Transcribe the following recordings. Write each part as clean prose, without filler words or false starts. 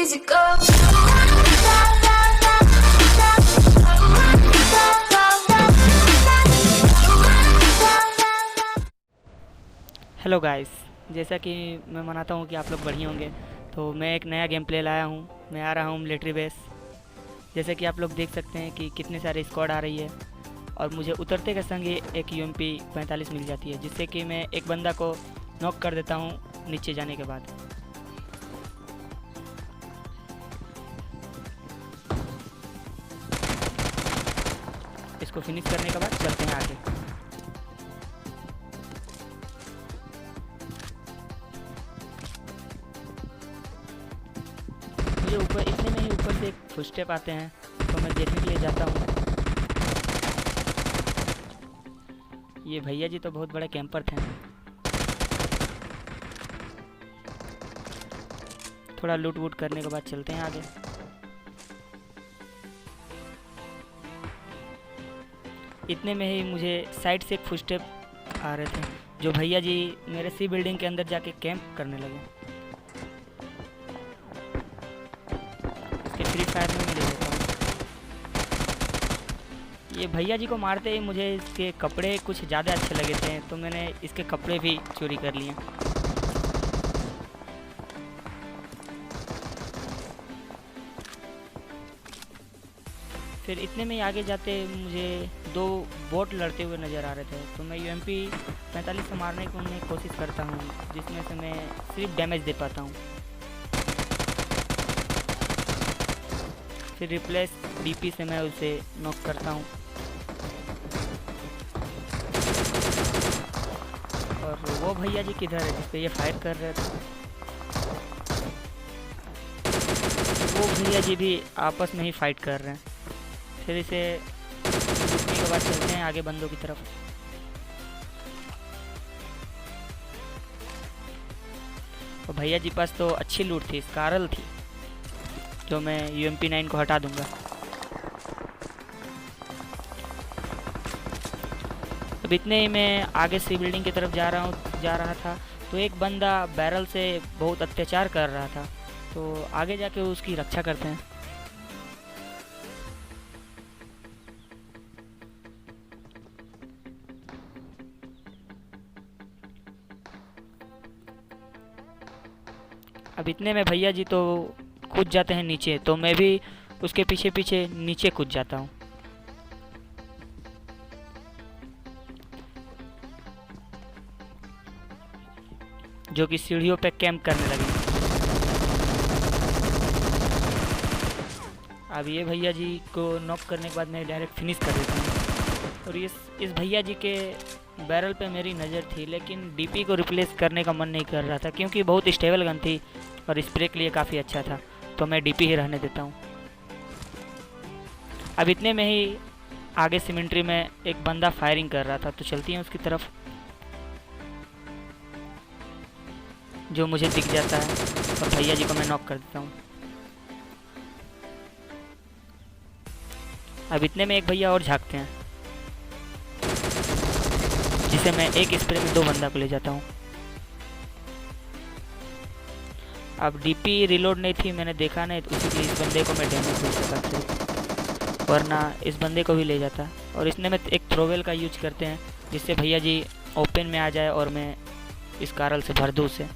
easy go. Hello guys, जैसा कि मैं मानता हूँ कि आप लोग बढ़िया होंगे, तो मैं एक नया गेम प्ले लाया हूँ। मैं आ रहा हूँ मिलिट्री बेस। जैसे कि आप लोग देख सकते हैं कि कितने सारे स्क्वाड आ रही है और मुझे उतरते के संग ही एक UMP 45 मिल जाती है, जिससे कि मैं एक बंदा को नॉक कर देता हूँ नीचे जाने के बाद। इसको फिनिश करने के बाद चलते हैं आगे। मुझे ऊपर इतने में ही ऊपर से एक फुटस्टेप आते हैं, तो मैं देखने के लिए जाता हूँ। ये भैया जी तो बहुत बड़े कैंपर थे। थोड़ा लूट वूट करने के बाद चलते हैं आगे। इतने में ही मुझे साइड से एक फुटस्टेप आ रहे थे, जो भैया जी मेरे सी बिल्डिंग के अंदर जाके कैंप करने लगे। इसके फ्री फायर में मैं ले लेता हूँ। ये भैया जी को मारते ही मुझे इसके कपड़े कुछ ज़्यादा अच्छे लगे थे, तो मैंने इसके कपड़े भी चोरी कर लिए। फिर इतने में ही आगे जाते मुझे दो बोट लड़ते हुए नज़र आ रहे थे, तो मैं UMP 45 से मारने की उन्हें कोशिश करता हूँ, जिसमें से मैं सिर्फ डैमेज दे पाता हूँ। फिर रिप्लेस DP से मैं उसे नॉक करता हूँ। और वो भैया जी किधर है जिस पे ये फायर कर रहे थे? वो भैया जी भी आपस में ही फाइट कर रहे हैं। फिर इसे लूटने के बाद चलते हैं आगे बंदों की तरफ। और भैया जी पास तो अच्छी लूट थी, स्कारल थी, जो मैं UMP 9 को हटा दूंगा। अब इतने ही मैं आगे सी बिल्डिंग की तरफ जा रहा था, तो एक बंदा बैरल से बहुत अत्याचार कर रहा था, तो आगे जाके उसकी रक्षा करते हैं। अब इतने में भैया जी तो कूद जाते हैं नीचे, तो मैं भी उसके पीछे पीछे नीचे कूद जाता हूँ। जो कि सीढ़ियों पे कैंप करने लगे। अब ये भैया जी को नॉक करने के बाद मैं डायरेक्ट फिनिश कर देता हूँ। और इस भैया जी के बैरल पे मेरी नज़र थी, लेकिन DP को रिप्लेस करने का मन नहीं कर रहा था, क्योंकि बहुत स्टेबल गन थी और स्प्रे के लिए काफ़ी अच्छा था, तो मैं DP ही रहने देता हूँ। अब इतने में ही आगे सिमेंट्री में एक बंदा फायरिंग कर रहा था, तो चलती हैं उसकी तरफ, जो मुझे दिख जाता है और भैया जी को मैं नॉक कर देता हूँ। अब इतने में एक भैया और झाँकते हैं, जिसे मैं एक स्प्रे में 2 बंदा को ले जाता हूँ। अब DP रिलोड नहीं थी, मैंने देखा नहीं, तो इसीलिए इस बंदे को मैं डैमेज दे सका था, वरना इस बंदे को भी ले जाता। और इसने में एक थ्रोवेल का यूज करते हैं, जिससे भैया जी ओपन में आ जाए और मैं इस कारल से भर दूँ उसे।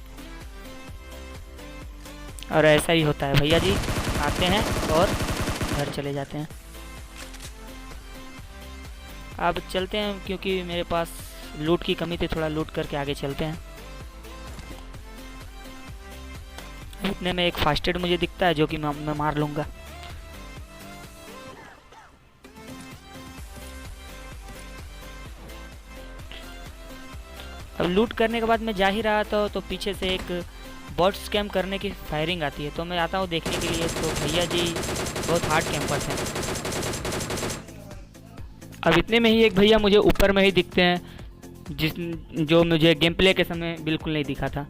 और ऐसा ही होता है, भैया जी आते हैं और घर चले जाते हैं। अब चलते हैं, क्योंकि मेरे पास लूट की कमी थी, थोड़ा लूट करके आगे चलते हैं। इतने में एक फास्टेड मुझे दिखता है, जो कि मैं मार लूँगा। अब लूट करने के बाद मैं जा ही रहा था, तो पीछे से एक बॉट स्कैम करने की फायरिंग आती है, तो मैं आता हूँ देखने के लिए, तो भैया जी बहुत हार्ड कैंपर्स हैं। अब इतने में ही एक भैया मुझे ऊपर में ही दिखते हैं, जो मुझे गेम प्ले के समय बिल्कुल नहीं दिखा था।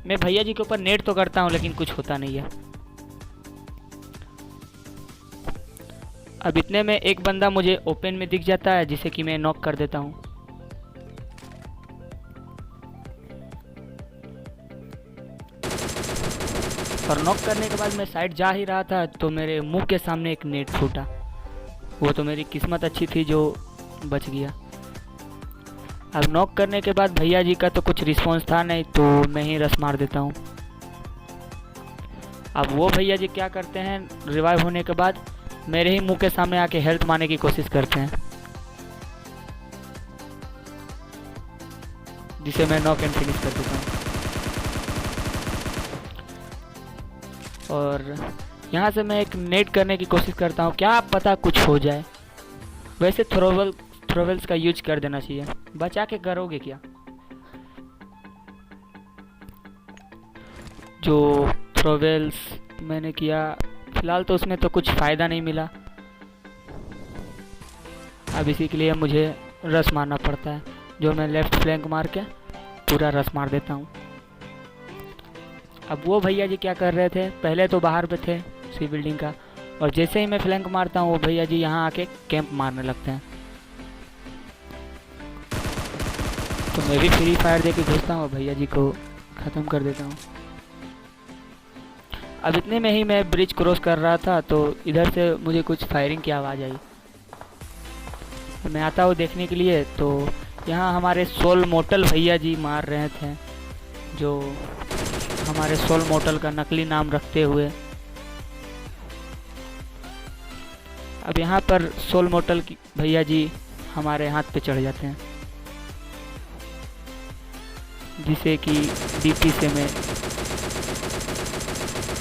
मैं भैया जी के ऊपर नेट तो करता हूँ, लेकिन कुछ होता नहीं है। अब इतने में एक बंदा मुझे ओपन में दिख जाता है, जिसे कि मैं नॉक कर देता हूँ। और नॉक करने के बाद मैं साइड जा ही रहा था तो मेरे मुंह के सामने एक नेट फूटा। वो तो मेरी किस्मत अच्छी थी जो बच गया। अब नॉक करने के बाद भैया जी का तो कुछ रिस्पॉन्स था नहीं, तो मैं ही रस मार देता हूँ। अब वो भैया जी क्या करते हैं, रिवाइव होने के बाद मेरे ही मुंह के सामने आके हेल्थ मारने की कोशिश करते हैं, जिसे मैं नॉक एंड फिनिश कर देता हूँ। और यहाँ से मैं एक नेट करने की कोशिश करता हूँ, क्या पता कुछ हो जाए। वैसे थ्रोवेल्स का यूज कर देना चाहिए, बचा के करोगे क्या। जो थ्रोवेल्स मैंने किया, फिलहाल तो उसमें तो कुछ फ़ायदा नहीं मिला। अब इसी के लिए मुझे रस मारना पड़ता है, जो मैं लेफ़्ट फ्लैंक मार के पूरा रस मार देता हूँ। अब वो भैया जी क्या कर रहे थे, पहले तो बाहर पे थे सी बिल्डिंग का, और जैसे ही मैं फ्लैंक मारता हूँ वो भैया जी यहाँ आके कैंप मारने लगते हैं। तो मैं भी फ्री फायर दे के घुसता हूँ, भैया जी को ख़त्म कर देता हूँ। अब इतने में ही मैं ब्रिज क्रॉस कर रहा था तो इधर से मुझे कुछ फायरिंग की आवाज़ आई। मैं आता हूँ देखने के लिए, तो यहाँ हमारे सोल मोटल भैया जी मार रहे थे, जो हमारे सोल मोटल का नकली नाम रखते हुए। अब यहाँ पर सोल मोटल की भैया जी हमारे हाथ पे चढ़ जाते हैं, जिसे कि डीपी से मैं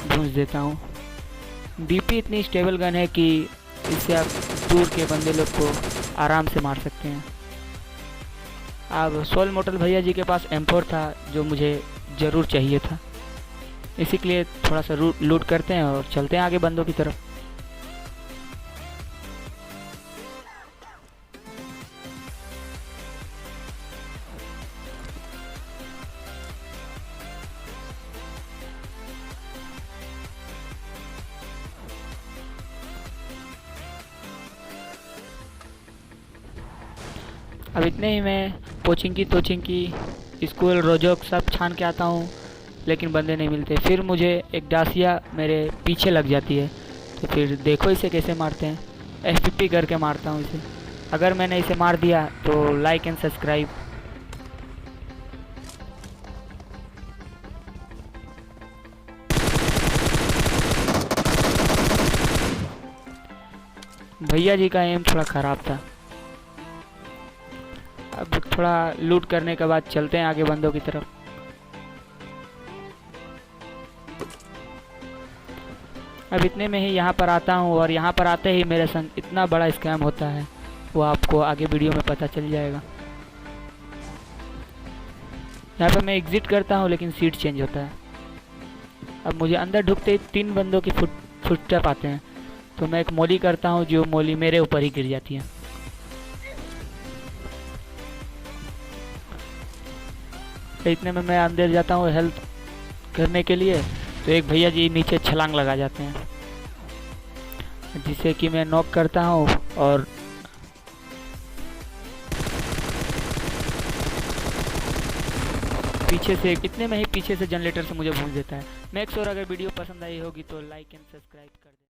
भूंज देता हूँ। डीपी इतनी स्टेबल गन है कि इससे आप दूर के बंदे लोग को आराम से मार सकते हैं। अब सोल मोटल भैया जी के पास M4 था, जो मुझे ज़रूर चाहिए था, इसी के लिए थोड़ा सा लूट करते हैं और चलते हैं आगे बंदों की तरफ। अब इतने ही मैं पोचिंकी स्कूल रोजोक सब छान के आता हूँ, लेकिन बंदे नहीं मिलते। फिर मुझे एक डासिया मेरे पीछे लग जाती है, तो फिर देखो इसे कैसे मारते हैं, FPP करके मारता हूँ इसे। अगर मैंने इसे मार दिया तो लाइक एंड सब्सक्राइब। भैया जी का एम थोड़ा ख़राब था। अब थोड़ा लूट करने के बाद चलते हैं आगे बंदों की तरफ। अब इतने में ही यहाँ पर आता हूँ, और यहाँ पर आते ही मेरे संग इतना बड़ा स्कैम होता है, वो आपको आगे वीडियो में पता चल जाएगा। यहाँ पर मैं एग्जिट करता हूँ, लेकिन सीट चेंज होता है। अब मुझे अंदर ढुकते ही 3 बंदों की फुटस्टेप आते हैं, तो मैं एक मोली करता हूँ, जो मोली मेरे ऊपर ही गिर जाती है। इतने में मैं अंदर जाता हूँ हेल्प करने के लिए, तो एक भैया जी नीचे छलांग लगा जाते हैं, जिसे कि मैं नॉक करता हूँ। और पीछे से इतने में ही पीछे से जनरेटर से मुझे भून देता है। मेक श्योर अगर वीडियो पसंद आई होगी तो लाइक एंड सब्सक्राइब कर दें।